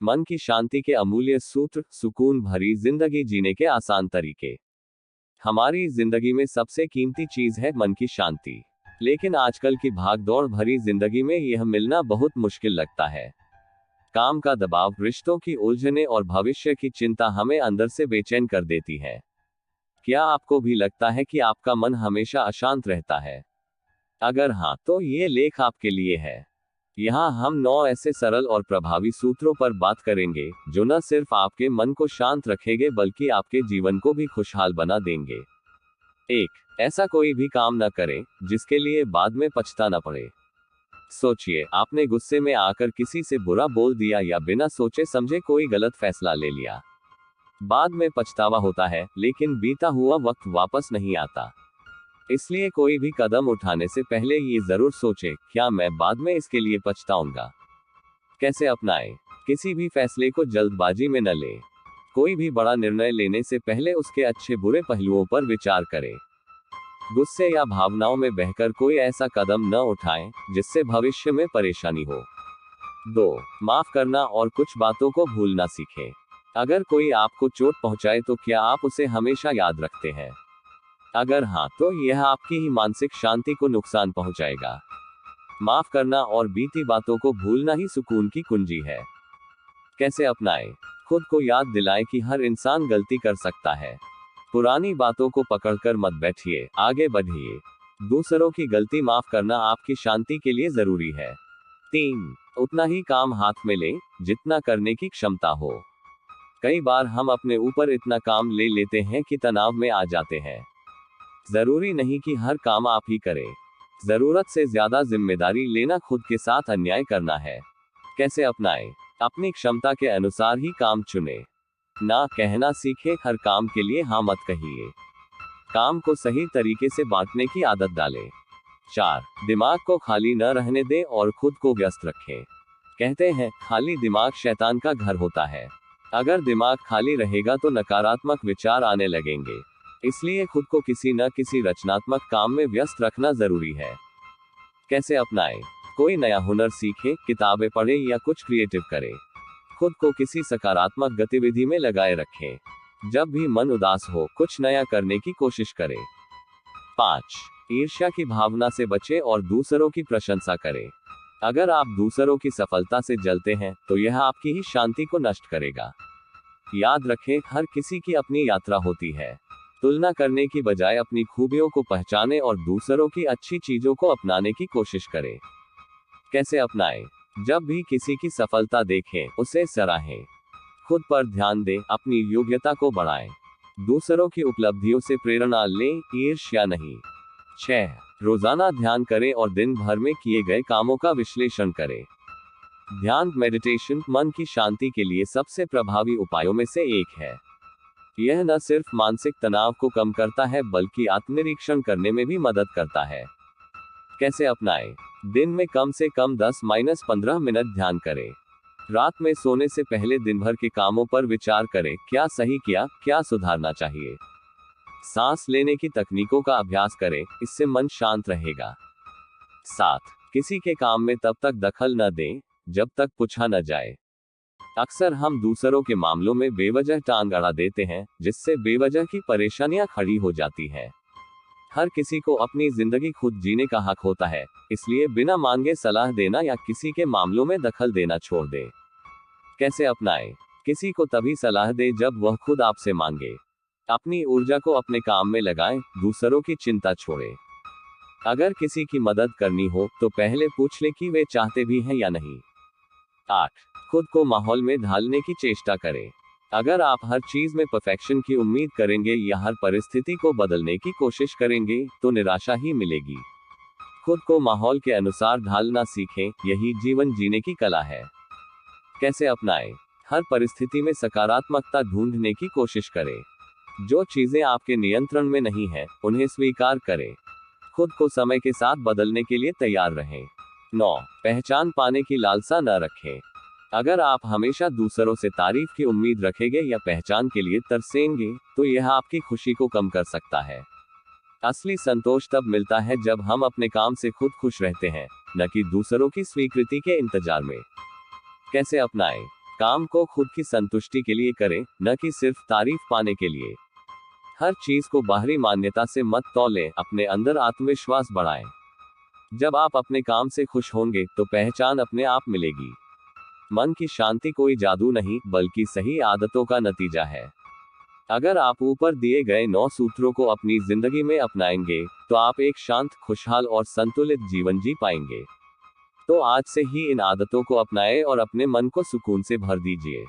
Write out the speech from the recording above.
मन की शांति के अमूल्य सूत्र, सुकून भरी जिंदगी जीने के आसान तरीके। हमारी जिंदगी में सबसे कीमती चीज है मन की शांति। लेकिन आजकल की भागदौड़ भरी जिंदगी में यह मिलना बहुत मुश्किल लगता है। काम का दबाव, रिश्तों की उलझने और भविष्य की चिंता हमें अंदर से बेचैन कर देती है। क्या आपको भी लगता है कि आपका मन हमेशा अशांत रहता है? अगर हाँ, तो ये लेख आपके लिए है। यहाँ हम 9 ऐसे सरल और प्रभावी सूत्रों पर बात करेंगे जो न सिर्फ आपके मन को शांत रखेंगे बल्कि आपके जीवन को भी खुशहाल बना देंगे। 1. ऐसा कोई भी काम न करें जिसके लिए बाद में पछताना पड़े। सोचिए, आपने गुस्से में आकर किसी से बुरा बोल दिया या बिना सोचे समझे कोई गलत फैसला ले लिया। बाद में पछतावा होता है, लेकिन बीता हुआ वक्त वापस नहीं आता। इसलिए कोई भी कदम उठाने से पहले ये जरूर सोचें, क्या मैं बाद में इसके लिए पछताऊंगा? कैसे अपनाएं? किसी भी फैसले को जल्दबाजी में न लें। कोई भी बड़ा निर्णय लेने से पहले उसके अच्छे बुरे पहलुओं पर विचार करें। गुस्से या भावनाओं में बहकर कोई ऐसा कदम न उठाएं जिससे भविष्य में परेशानी हो। 2. माफ करना और कुछ बातों को भूलना सीखें। अगर कोई आपको चोट पहुंचाए तो क्या आप उसे हमेशा याद रखते हैं? अगर हाँ, तो यह आपकी ही मानसिक शांति को नुकसान पहुंचाएगा। माफ करना और बीती बातों को भूलना ही सुकून की कुंजी है। कैसे अपनाएं? खुद को याद दिलाएं कि हर इंसान गलती कर सकता है। पुरानी बातों को पकड़कर मत बैठिए, आगे बढ़िए। दूसरों की गलती माफ करना आपकी शांति के लिए जरूरी है। 3. उतना ही काम हाथ में लें जितना करने की क्षमता हो। कई बार हम अपने ऊपर इतना काम ले लेते हैं कि तनाव में आ जाते हैं। जरूरी नहीं कि हर काम आप ही करें। जरूरत से ज्यादा जिम्मेदारी लेना खुद के साथ अन्याय करना है। कैसे अपनाएं? अपनी क्षमता के अनुसार ही काम चुनें। ना कहना सीखें, हर काम के लिए हाँ मत कहिए। काम को सही तरीके से बांटने की आदत डालें। 4. दिमाग को खाली न रहने दें और खुद को व्यस्त रखें। कहते हैं, खाली दिमाग शैतान का घर होता है। अगर दिमाग खाली रहेगा तो नकारात्मक विचार आने लगेंगे। इसलिए खुद को किसी न किसी रचनात्मक काम में व्यस्त रखना जरूरी है। कैसे अपनाएं? कोई नया हुनर सीखें, किताबें पढ़ें या कुछ क्रिएटिव करें। खुद को किसी सकारात्मक गतिविधि में लगाए रखें। जब भी मन उदास हो, कुछ नया करने की कोशिश करें। 5. ईर्ष्या की भावना से बचें और दूसरों की प्रशंसा करें। अगर आप दूसरों की सफलता से जलते हैं तो यह आपकी ही शांति को नष्ट करेगा। याद रखें, हर किसी की अपनी यात्रा होती है। तुलना करने की बजाय अपनी खूबियों को पहचानें और दूसरों की अच्छी चीजों को अपनाने की कोशिश करें। कैसे अपनाएं? जब भी किसी की सफलता देखें, उसे सराहें। खुद पर ध्यान दें, अपनी योग्यता को बढ़ाएं। दूसरों की उपलब्धियों से प्रेरणा लें, ईर्ष्या नहीं। 6. रोजाना ध्यान करें और दिन भर में किए गए कामों का विश्लेषण करें। ध्यान, मेडिटेशन, मन की शांति के लिए सबसे प्रभावी उपायों में से एक है। यह न सिर्फ मानसिक तनाव को कम करता है बल्कि आत्मनिरीक्षण करने में भी मदद करता है। कैसे अपनाएं? दिन में कम से कम 10-15 मिनट ध्यान करें। रात में सोने से पहले दिन भर के कामों पर विचार करें, क्या सही किया, क्या सुधारना चाहिए। सांस लेने की तकनीकों का अभ्यास करें, इससे मन शांत रहेगा। 7. किसी के काम में तब तक दखल न दें जब तक पूछा न जाए। अक्सर हम दूसरों के मामलों में बेवजह टांग अड़ा देते हैं, जिससे बेवजह की परेशानियां खड़ी हो जाती हैं। हर किसी को अपनी जिंदगी खुद जीने का हक होता है, इसलिए बिना मांगे सलाह देना या किसी के मामलों में दखल देना छोड़ दें। कैसे अपनाएं? किसी को तभी सलाह दें जब वह खुद आपसे मांगे। अपनी ऊर्जा को अपने काम में लगाएं, दूसरों की चिंता छोड़ें। अगर किसी की मदद करनी हो तो पहले पूछ लें कि वे चाहते भी हैं या नहीं। 8. खुद को माहौल में ढालने की चेष्टा करें। अगर आप हर चीज में परफेक्शन की उम्मीद करेंगे या हर परिस्थिति को बदलने की कोशिश करेंगे तो निराशा ही मिलेगी। खुद को माहौल के अनुसार ढालना सीखें, यही जीवन जीने की कला है। कैसे अपनाएं? हर परिस्थिति में सकारात्मकता ढूंढने की कोशिश करें। जो चीजें आपके नियंत्रण में नहीं है, उन्हें स्वीकार करें। खुद को समय के साथ बदलने के लिए तैयार रहें। 9. पहचान पाने की लालसा न रखें। अगर आप हमेशा दूसरों से तारीफ की उम्मीद रखेंगे या पहचान के लिए तरसेंगे तो यह आपकी खुशी को कम कर सकता है। असली संतोष तब मिलता है जब हम अपने काम से खुद खुश रहते हैं, न कि दूसरों की स्वीकृति के इंतजार में। कैसे अपनाएं? काम को खुद की संतुष्टि के लिए करें, न कि सिर्फ तारीफ पाने के लिए। हर चीज को बाहरी मान्यता से मत तौलें, अपने अंदर आत्मविश्वास बढ़ाएं। जब आप अपने काम से खुश होंगे तो पहचान अपने आप मिलेगी। मन की शांति कोई जादू नहीं, बल्कि सही आदतों का नतीजा है। अगर आप ऊपर दिए गए 9 सूत्रों को अपनी जिंदगी में अपनाएंगे, तो आप एक शांत, खुशहाल और संतुलित जीवन जी पाएंगे। तो आज से ही इन आदतों को अपनाएं और अपने मन को सुकून से भर दीजिए।